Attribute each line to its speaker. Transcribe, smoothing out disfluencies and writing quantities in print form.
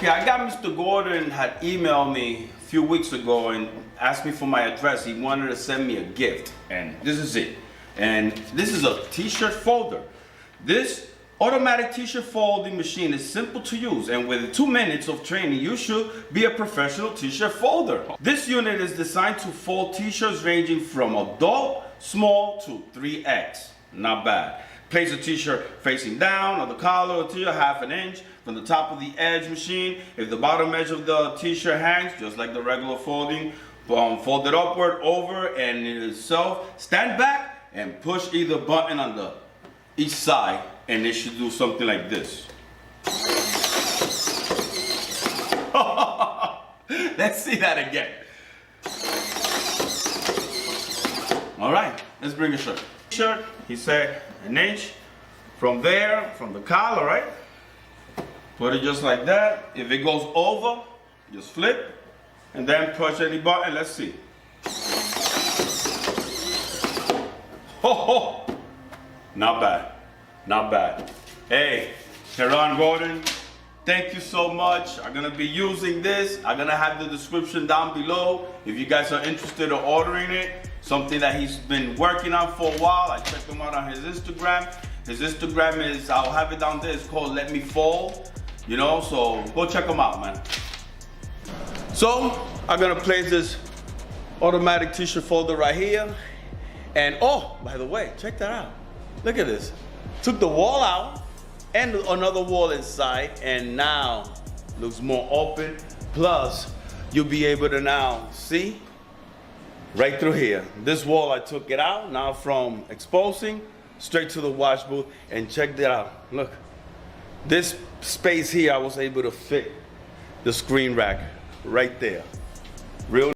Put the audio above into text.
Speaker 1: Okay, I got Mr. Gordon had emailed me a few weeks ago and asked me for my address. He wanted to send me a gift, and this is it. And this is a t-shirt folder. This automatic t-shirt folding machine is simple to use, and with 2 minutes of training, you should be a professional t-shirt folder. This unit is designed to fold t-shirts ranging from adult, small to 3X. Not bad. Place the t-shirt facing down on the collar of the t-shirt, 1/2 inch from the top of the edge machine. If the bottom edge of the t-shirt hangs, just like the regular folding, fold it upward, over, and in itself, stand back and push either button on the each side, and it should do something like this. Let's see that again. All right, let's bring a shirt. Shirt, he said 1 inch from there, from the collar, right? Put it just like that. If it goes over, just flip and then push any button. Let's see. Ho, not bad, not bad. Hey, Teron Gordon, thank you so much. I'm gonna be using this. I'm gonna have the description down below if you guys are interested in ordering it. Something that he's been working on for a while. I checked him out on his Instagram. His Instagram is, I'll have it down there, it's called Let Me Fold. You know, so go check him out, man. So, I'm gonna place this automatic t-shirt folder right here. And oh, by the way, check that out. Look at this. Took the wall out and another wall inside, and now looks more open. Plus, you'll be able to now see right through here. This wall, I took it out now from exposing straight to the wash booth, and check that out. Look, this space here, I was able to fit the screen rack right there. Real